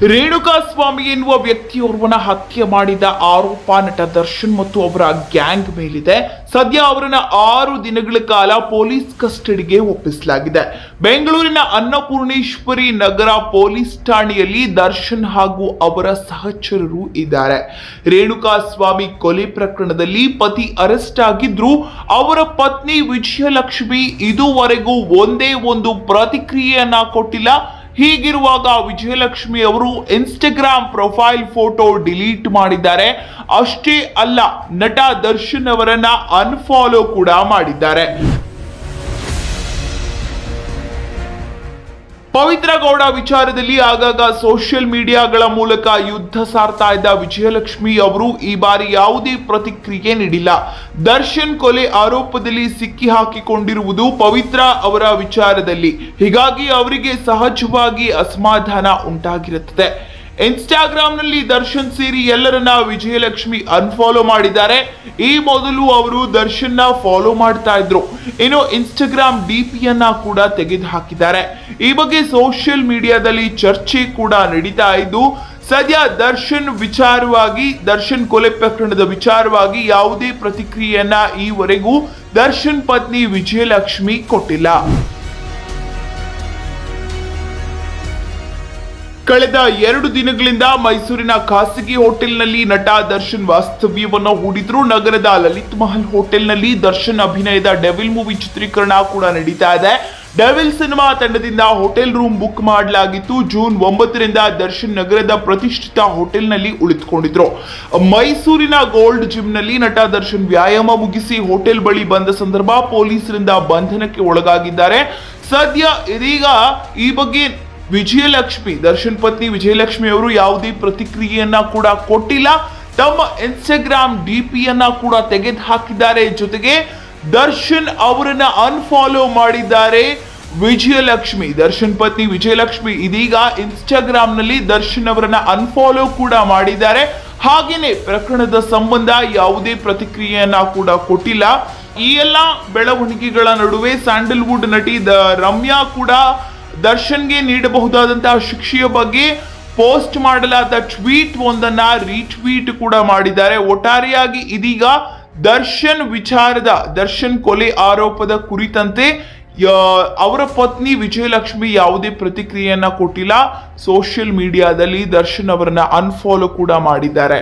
ರೇಣುಕಾಸ್ವಾಮಿ ಎನ್ನುವ ವ್ಯಕ್ತಿಯೋರ್ವನ ಹತ್ಯೆ ಮಾಡಿದ ಆರೋಪ ನಟ ದರ್ಶನ್ ಮತ್ತು ಅವರ ಗ್ಯಾಂಗ್ ಮೇಲಿದೆ. ಸದ್ಯ ಅವರನ್ನ 6 ದಿನಗಳ ಕಾಲ ಪೊಲೀಸ್ ಕಸ್ಟಡಿಗೆ ಒಪ್ಪಿಸಲಾಗಿದೆ. ಬೆಂಗಳೂರಿನ ಅನ್ನಪೂರ್ಣೇಶ್ವರಿ ನಗರ ಪೊಲೀಸ್ ಠಾಣೆಯಲ್ಲಿ ದರ್ಶನ್ ಹಾಗೂ ಅವರ ಸಹಚರರು ಇದ್ದಾರೆ. ರೇಣುಕಾಸ್ವಾಮಿ ಕೊಲೆ ಪ್ರಕರಣದಲ್ಲಿ ಪತಿ ಅರೆಸ್ಟ್ ಆಗಿದ್ರು. ಅವರ ಪತ್ನಿ ವಿಜಯಲಕ್ಷ್ಮಿ ಇದುವರೆಗೂ ಒಂದೇ ಒಂದು ಪ್ರತಿಕ್ರಿಯೆಯನ್ನ ಕೊಟ್ಟಿಲ್ಲ. ಹೀಗಿರುವಾಗ ವಿಜಯಲಕ್ಷ್ಮಿ ಅವರು ಇನ್ಸ್ಟಾಗ್ರಾಮ್ ಪ್ರೊಫೈಲ್ ಫೋಟೋ ಡಿಲೀಟ್ ಮಾಡಿದ್ದಾರೆ. ಅಷ್ಟೇ ಅಲ್ಲ, ನಟ ದರ್ಶನ್ ಅವರನ್ನ ಅನ್ಫಾಲೋ ಕೂಡ ಮಾಡಿದ್ದಾರೆ. ಪವಿತ್ರ ಗೌಡ ವಿಚಾರದಲ್ಲಿ ಆಗಾಗ ಸೋಷಿಯಲ್ ಮೀಡಿಯಾಗಳ ಮೂಲಕ ಯುದ್ಧ ಸಾರ್ತಾ ಇದ್ದ ವಿಜಯಲಕ್ಷ್ಮಿ ಅವರು ಈ ಬಾರಿ ಯಾವುದೇ ಪ್ರತಿಕ್ರಿಯೆ ನೀಡಿಲ್ಲ. ದರ್ಶನ್ ಕೊಲೆ ಆರೋಪದಲ್ಲಿ ಸಿಕ್ಕಿ ಹಾಕಿಕೊಂಡಿರುವುದು ಪವಿತ್ರ ಅವರ ವಿಚಾರದಲ್ಲಿ. ಹೀಗಾಗಿ ಅವರಿಗೆ ಸಹಜವಾಗಿ ಅಸಮಾಧಾನ ಉಂಟಾಗಿರುತ್ತದೆ. ಇನ್ಸ್ಟಾಗ್ರಾಂನಲ್ಲಿ ದರ್ಶನ್ ಸೇರಿ ಎಲ್ಲರನ್ನ ವಿಜಯಲಕ್ಷ್ಮಿ ಅನ್ಫಾಲೋ ಮಾಡಿದ್ದಾರೆ. ಈ ಮೊದಲು ಅವರು ದರ್ಶನ್ನ ಫಾಲೋ ಮಾಡ್ತಾ ಇದ್ರು. ಇನ್ನು ಇನ್ಸ್ಟಾಗ್ರಾಮ್ ಡಿಪಿಯನ್ನ ಕೂಡ ತೆಗೆದು ಹಾಕಿದ್ದಾರೆ. ಈ ಬಗ್ಗೆ ಸೋಷಿಯಲ್ ಮೀಡಿಯಾದಲ್ಲಿ ಚರ್ಚೆ ಕೂಡ ನಡೀತಾ ಇದ್ದು, ಸದ್ಯ ದರ್ಶನ್ ಕೊಲೆ ಪ್ರಕರಣದ ವಿಚಾರವಾಗಿ ಯಾವುದೇ ಪ್ರತಿಕ್ರಿಯೆಯನ್ನ ಈವರೆಗೂ ದರ್ಶನ್ ಪತ್ನಿ ವಿಜಯಲಕ್ಷ್ಮಿ ಕೊಟ್ಟಿಲ್ಲ. ಕಳೆದ 2 ದಿನಗಳಿಂದ ಮೈಸೂರಿನ ಖಾಸಗಿ ಹೋಟೆಲ್ನಲ್ಲಿ ನಟ ದರ್ಶನ್ ವಾಸ್ತವ್ಯವನ್ನು ಹೂಡಿದ್ರು. ನಗರದ ಲಲಿತ್ ಮಹಲ್ ಹೋಟೆಲ್ನಲ್ಲಿ ದರ್ಶನ್ ಅಭಿನಯದ ಡೆವಿಲ್ ಮೂವಿ ಚಿತ್ರೀಕರಣ ಕೂಡ ನಡೀತಾ ಇದೆ. ಡೆವಿಲ್ ಸಿನಿಮಾ ತಂಡದಿಂದ ಹೋಟೆಲ್ ರೂಮ್ ಬುಕ್ ಮಾಡಲಾಗಿತ್ತು. ಜೂನ್ 9ರಿಂದ ದರ್ಶನ್ ನಗರದ ಪ್ರತಿಷ್ಠಿತ ಹೋಟೆಲ್ನಲ್ಲಿ ಉಳಿದುಕೊಂಡಿದ್ರು. ಮೈಸೂರಿನ ಗೋಲ್ಡ್ ಜಿಮ್ನಲ್ಲಿ ನಟ ದರ್ಶನ್ ವ್ಯಾಯಾಮ ಮುಗಿಸಿ ಹೋಟೆಲ್ ಬಳಿ ಬಂದ ಸಂದರ್ಭ ಪೊಲೀಸರಿಂದ ಬಂಧನಕ್ಕೆ ಒಳಗಾಗಿದ್ದಾರೆ. ಸದ್ಯ ಇದೀಗ ಈ ಬಗ್ಗೆ ದರ್ಶನ್ ಪತ್ನಿ ವಿಜಯಲಕ್ಷ್ಮಿ ಅವರು ಯಾವುದೇ ಪ್ರತಿಕ್ರಿಯೆಯನ್ನ ಕೂಡ ಕೊಟ್ಟಿಲ್ಲ. ತಮ್ಮ ಇನ್ಸ್ಟಾಗ್ರಾಮ್ ಡಿಪಿಯನ್ನ ಕೂಡ ತೆಗೆದು ಹಾಕಿದ್ದಾರೆ. ಜೊತೆಗೆ ದರ್ಶನ್ ಅವರನ್ನ ಅನ್ಫಾಲೋ ಮಾಡಿದ್ದಾರೆ ದರ್ಶನ್ ಪತ್ನಿ ವಿಜಯಲಕ್ಷ್ಮಿ ಇದೀಗ ಇನ್ಸ್ಟಾಗ್ರಾಮ್ ನಲ್ಲಿ ದರ್ಶನ್ ಅವರನ್ನ ಅನ್ಫಾಲೋ ಕೂಡ ಮಾಡಿದ್ದಾರೆ. ಹಾಗೇನೆ ಪ್ರಕರಣದ ಸಂಬಂಧ ಯಾವುದೇ ಪ್ರತಿಕ್ರಿಯೆಯನ್ನ ಕೂಡ ಕೊಟ್ಟಿಲ್ಲ. ಈ ಎಲ್ಲ ಬೆಳವಣಿಗೆಗಳ ನಡುವೆ ಸ್ಯಾಂಡಲ್ವುಡ್ ನಟಿ ರಮ್ಯಾ ಕೂಡ ದರ್ಶನ್ಗೆ ನೀಡಬಹುದಾದಂತಹ ಶಿಕ್ಷೆಯ ಬಗ್ಗೆ ಪೋಸ್ಟ್ ಮಾಡಲಾದ ಟ್ವೀಟ್ ಒಂದನ್ನ ರೀಟ್ವೀಟ್ ಕೂಡ ಮಾಡಿದ್ದಾರೆ. ಒಟ್ಟಾರೆಯಾಗಿ ಇದೀಗ ದರ್ಶನ್ ಕೊಲೆ ಆರೋಪದ ಕುರಿತಂತೆ ಅವರ ಪತ್ನಿ ವಿಜಯಲಕ್ಷ್ಮಿ ಯಾವುದೇ ಪ್ರತಿಕ್ರಿಯೆಯನ್ನ ಕೊಟ್ಟಿಲ್ಲ. ಸೋಷಿಯಲ್ ಮೀಡಿಯಾದಲ್ಲಿ ದರ್ಶನ್ ಅವರನ್ನ ಅನ್ಫಾಲೋ ಕೂಡ ಮಾಡಿದ್ದಾರೆ.